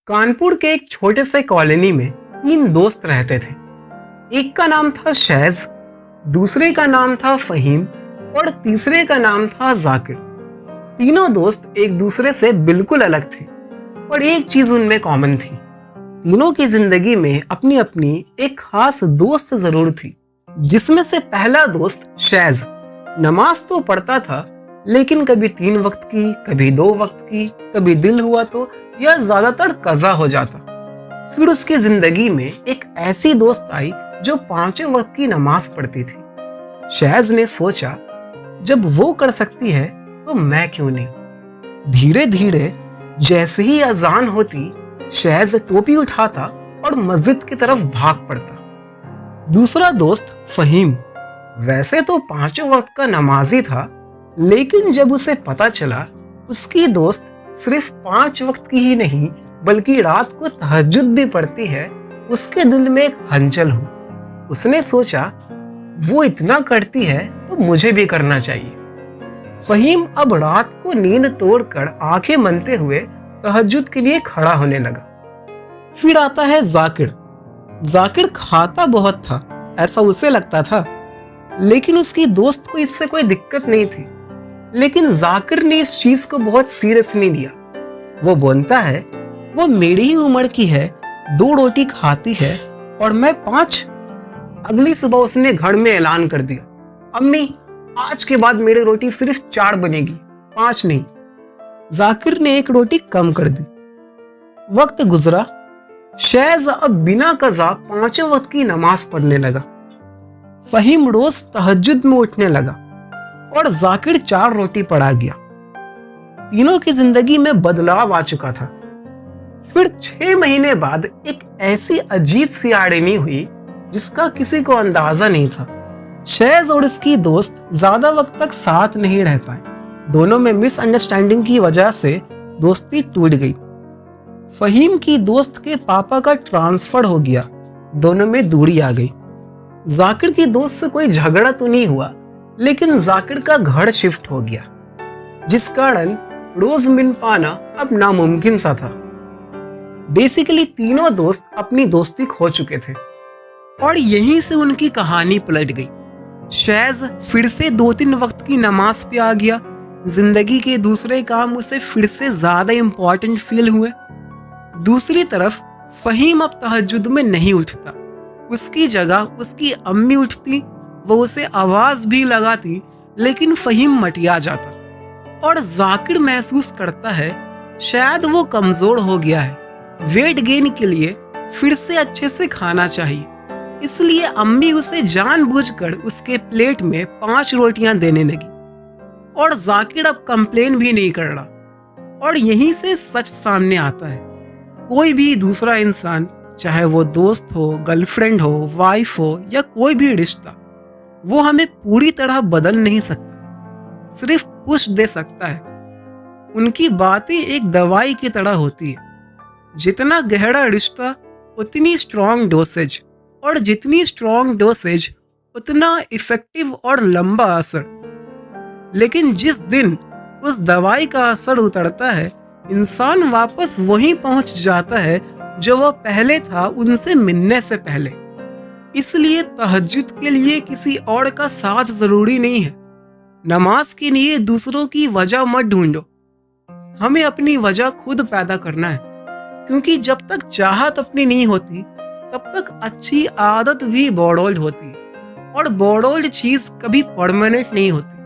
कानपुर के एक छोटे से कॉलोनी में तीन दोस्त रहते थे। एक का नाम था शैज, दूसरे का नाम था फहीम और तीसरे का नाम था जाकिर। तीनों दोस्त एक दूसरे से बिल्कुल अलग थे, पर एक चीज उनमें कॉमन थी। तीनों की जिंदगी में अपनी अपनी एक खास दोस्त जरूर थी, जिसमें से पहला दोस्त शैज नमाज तो पढ़ता था, लेकिन कभी 3 वक्त की, कभी 2 वक्त की, कभी दिल हुआ तो या ज्यादातर कज़ा हो जाता। फिर उसकी जिंदगी में एक ऐसी दोस्त आई जो 5 वक्त की नमाज पढ़ती थी। शैज ने सोचा, जब वो कर सकती है तो मैं क्यों नहीं। धीरे धीरे जैसे ही अजान होती, शैज टोपी उठाता और मस्जिद की तरफ भाग पड़ता। दूसरा दोस्त फहीम वैसे तो 5 वक्त का नमाजी था, लेकिन जब उसे पता चला उसकी दोस्त सिर्फ 5 वक्त की ही नहीं बल्कि रात को तहज्जुद भी पढ़ती है, उसके दिल में एक हलचल हुई। उसने सोचा, वो इतना करती है तो मुझे भी करना चाहिए। फहीम अब रात को नींद तोड़कर आंखें मनते हुए तहज्जुद के लिए खड़ा होने लगा। फिर आता है जाकिर। जाकिर खाता बहुत था, ऐसा उसे लगता था, लेकिन उसकी दोस्त को इससे कोई दिक्कत नहीं थी। लेकिन जाकिर ने इस चीज को बहुत सीरियसली लिया। वो बोलता है, वो मेरी ही उम्र की है, 2 रोटी खाती है और मैं 5। अगली सुबह उसने घर में ऐलान कर दिया, अम्मी आज के बाद मेरी रोटी सिर्फ 4 बनेगी, 5 नहीं। जाकिर ने 1 रोटी कम कर दी। वक्त गुजरा। शैज अब बिना कज़ा 5 वक्त की नमाज पढ़ने लगा। फहीम रोज तहज्जुद में उठने लगा और जाकिर 4 रोटी पड़ा गया। तीनों की जिंदगी में बदलाव आ चुका था। फिर 6 महीने बाद एक ऐसी अजीब सी आड़ेनी हुई जिसका किसी को अंदाजा नहीं था। शैज और इसकी दोस्त ज्यादा वक्त तक साथ नहीं रह पाए। दोनों में मिसअंडरस्टैंडिंग की वजह से दोस्ती टूट गई। फहीम की दोस्त के पापा का ट्रांसफर हो गया, दोनों में दूरी आ गई। जाकिर की दोस्त से कोई झगड़ा तो नहीं हुआ, लेकिन जाकिर का घर शिफ्ट हो गया, जिस कारण रोज मिल पाना अब नामुमकिन सा था। बेसिकली तीनों दोस्त अपनी दोस्ती खो चुके थे और यहीं से उनकी कहानी पलट गई। शैज फिर से 2-3 वक्त की नमाज पे आ गया। जिंदगी के दूसरे काम उसे फिर से ज्यादा इंपॉर्टेंट फील हुए। दूसरी तरफ फहीम अब तहज्जुद में नहीं उठता, उसकी जगह उसकी अम्मी उठती। वो उसे आवाज भी लगाती, लेकिन फहीम मटिया जाता। और जाकिर महसूस करता है शायद वो कमजोर हो गया है, वेट गेन के लिए फिर से अच्छे से खाना चाहिए। इसलिए अम्मी उसे जानबूझकर उसके प्लेट में 5 रोटियां देने लगी और जाकिर अब कंप्लेन भी नहीं कर रहा। और यहीं से सच सामने आता है, कोई भी दूसरा इंसान, चाहे वो दोस्त हो, गर्लफ्रेंड हो, वाइफ हो या कोई भी रिश्ता, वो हमें पूरी तरह बदल नहीं सकता, सिर्फ पुश दे सकता है। उनकी बातें एक दवाई की तरह होती है। जितना गहरा रिश्ता उतनी स्ट्रॉन्ग डोसेज, और जितनी स्ट्रॉन्ग डोसेज उतना इफेक्टिव और लंबा असर। लेकिन जिस दिन उस दवाई का असर उतरता है, इंसान वापस वहीं पहुंच जाता है जो वह पहले था उनसे मिलने से पहले। इसलिए तहज्जुद के लिए किसी और का साथ जरूरी नहीं है। नमाज के लिए दूसरों की वजह मत ढूंढो, हमें अपनी वजह खुद पैदा करना है। क्योंकि जब तक चाहत अपनी नहीं होती, तब तक अच्छी आदत भी बोरोल्ड होती है, और बोरोल्ड चीज कभी परमानेंट नहीं होती।